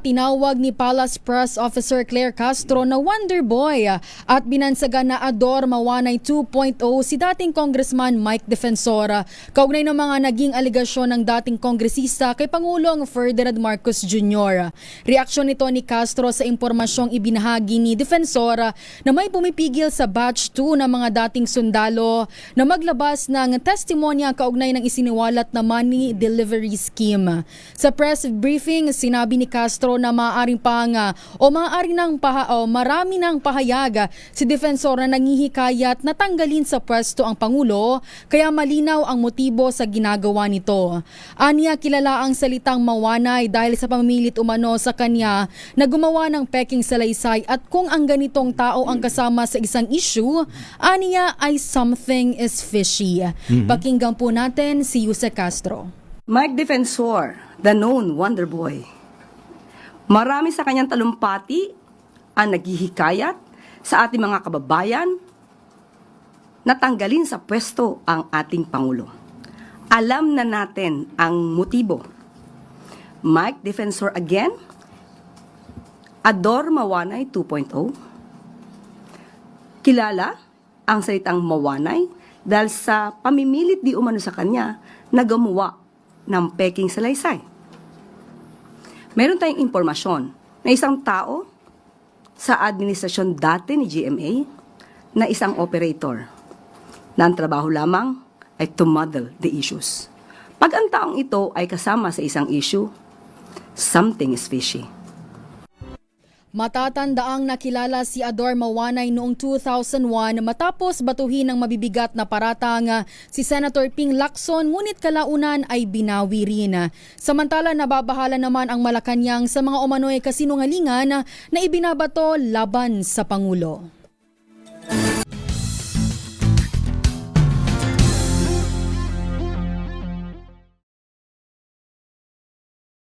tinawag ni Palace Press Officer Claire Castro na Wonder Boy at binansagan na Ador Mawanay 2.0 si dating Congressman Mike Defensor kaugnay ng mga naging aligasyon ng dating kongresista kay Pangulong Ferdinand Marcos Jr. Reaksyon nito ni Castro sa impormasyong ibinahagi ni Defensor na may pumipigil sa batch 2 ng mga dating sundalo na maglabas ng testimonya kaugnay ng isiniwalat na money delivery scheme. Sa press briefing, sinabi ni Castro na marami ng pahayag si Defensor na nanghihikayat na tanggalin sa pwesto ang Pangulo, kaya malinaw ang motibo sa ginagawa nito. Aniya, kilala ang salitang mawanay dahil sa pamimilit umano sa kanya na gumawa ng peking salaysay at kung ang ganitong tao ang kasama sa isang issue, aniya ay something is fishy. Pakinggan po natin si Yuse Castro. Mike Defensor, the known Wonder Boy. Marami sa kanyang talumpati ang naghihikayat sa ating mga kababayan na tanggalin sa pwesto ang ating Pangulo. Alam na natin ang motibo. Mike Defensor again, Ador Mawanay 2.0. Kilala ang salitang mawanay dahil sa pamimilit di umano sa kanya na gumawa ng peking salaysay. Meron tayong impormasyon na isang tao sa administrasyon dati ni GMA na isang operator na ang trabaho lamang ay to muddle the issues. Pag ang taong ito ay kasama sa isang issue, something is fishy. Matatandaang nakilala si Ador Mawanay noong 2001 matapos batuhin ng mabibigat na paratang si Senator Ping Lacson, ngunit kalaunan ay binawi rin. Samantala, nababahala naman ang Malacanang sa mga umano'y kasinungalingan na ibinabato laban sa Pangulo.